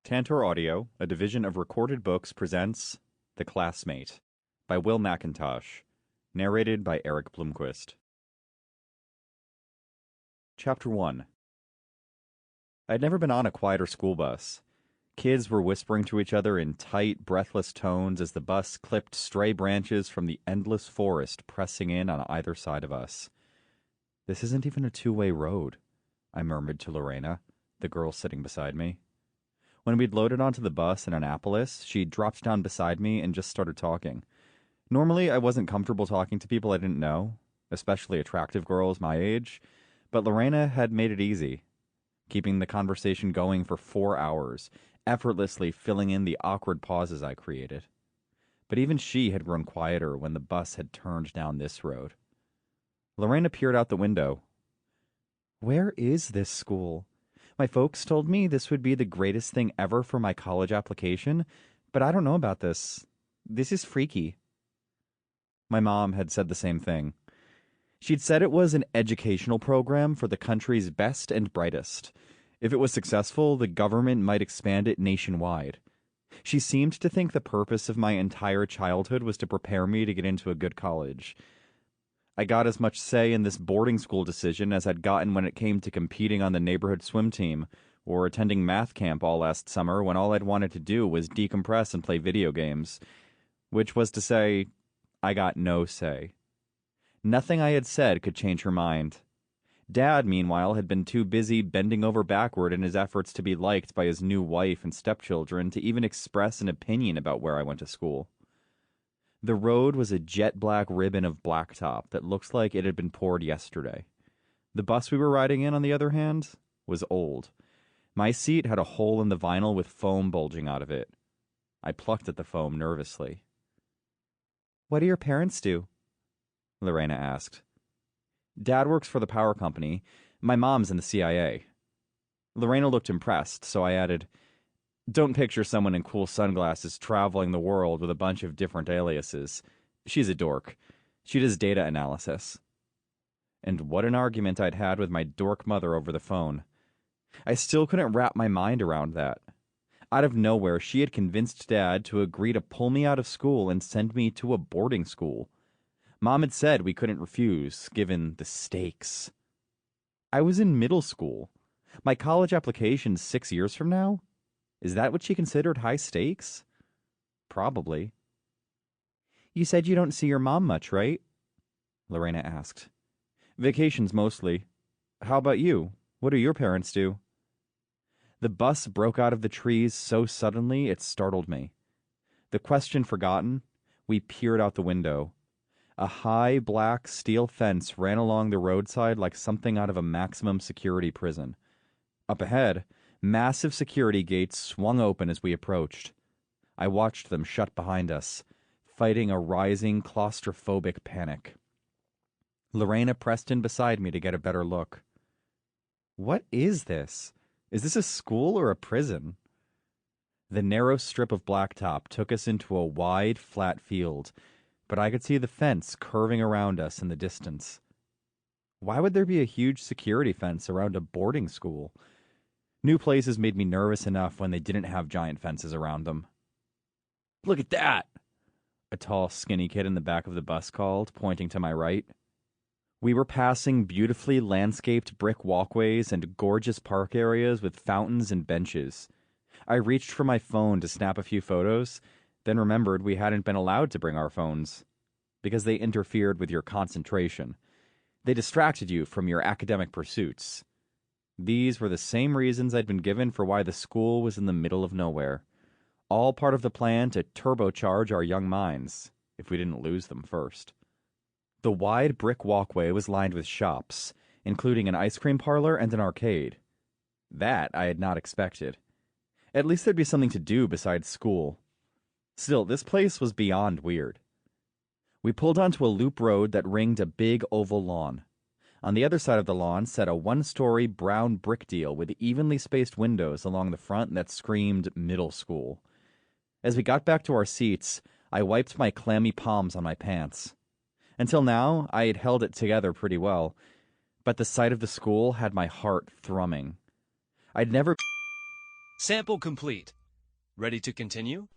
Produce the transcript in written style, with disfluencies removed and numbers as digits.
Tantor Audio, a division of Recorded Books, presents The Classmate by Will Mcintosh, narrated by Erik Bloomquist. Chapter 1. I'd never been on a quieter school bus. Kids were whispering to each other in tight, breathless tones as the bus clipped stray branches from the endless forest pressing in on either side of us. "This isn't even a two-way road," I murmured to Lorena, the girl sitting beside me. When we'd loaded onto the bus in Annapolis, she dropped down beside me and just started talking. Normally, I wasn't comfortable talking to people I didn't know, especially attractive girls my age, but Lorena had made it easy, keeping the conversation going for 4 hours, effortlessly filling in the awkward pauses I created. But even she had grown quieter when the bus had turned down this road. Lorena peered out the window. "Where is this school? My folks told me this would be the greatest thing ever for my college application, but I don't know about this. This is freaky." My mom had said the same thing. She'd said it was an educational program for the country's best and brightest. If it was successful, the government might expand it nationwide. She seemed to think the purpose of my entire childhood was to prepare me to get into a good college. I got as much say in this boarding school decision as I'd gotten when it came to competing on the neighborhood swim team, or attending math camp all last summer when all I'd wanted to do was decompress and play video games. Which was to say, I got no say. Nothing I had said could change her mind. Dad, meanwhile, had been too busy bending over backward in his efforts to be liked by his new wife and stepchildren to even express an opinion about where I went to school. The road was a jet-black ribbon of blacktop that looked like it had been poured yesterday. The bus we were riding in, on the other hand, was old. My seat had a hole in the vinyl with foam bulging out of it. I plucked at the foam nervously. "What do your parents do?" Lorena asked. "Dad works for the power company. My mom's in the CIA." Lorena looked impressed, so I added, "Don't picture someone in cool sunglasses traveling the world with a bunch of different aliases. She's a dork. She does data analysis." And what an argument I'd had with my dork mother over the phone. I still couldn't wrap my mind around that. Out of nowhere, she had convinced Dad to agree to pull me out of school and send me to a boarding school. Mom had said we couldn't refuse, given the stakes. I was in middle school. My college application's 6 years from now? Is that what she considered high stakes? Probably. "You said you don't see your mom much, right?" Lorena asked. "Vacations mostly. How about you? What do your parents do?" The bus broke out of the trees so suddenly it startled me. The question forgotten, we peered out the window. A high, black steel fence ran along the roadside like something out of a maximum security prison. Up ahead, massive security gates swung open as we approached. I watched them shut behind us, fighting a rising claustrophobic panic. Lorena pressed in beside me to get a better look. "What is this? Is this a school or a prison?" The narrow strip of blacktop took us into a wide, flat field, but I could see the fence curving around us in the distance. Why would there be a huge security fence around a boarding school? New places made me nervous enough when they didn't have giant fences around them. "Look at that!" a tall, skinny kid in the back of the bus called, pointing to my right. We were passing beautifully landscaped brick walkways and gorgeous park areas with fountains and benches. I reached for my phone to snap a few photos, then remembered we hadn't been allowed to bring our phones, because they interfered with your concentration. They distracted you from your academic pursuits. These were the same reasons I'd been given for why the school was in the middle of nowhere. All part of the plan to turbocharge our young minds, if we didn't lose them first. The wide brick walkway was lined with shops, including an ice cream parlor and an arcade. That I had not expected. At least there'd be something to do besides school. Still, this place was beyond weird. We pulled onto a loop road that ringed a big oval lawn. On the other side of the lawn sat a one-story brown brick deal with evenly spaced windows along the front that screamed middle school. As we got back to our seats, I wiped my clammy palms on my pants. Until now, I had held it together pretty well, but the sight of the school had my heart thrumming. I'd never... Sample complete. Ready to continue?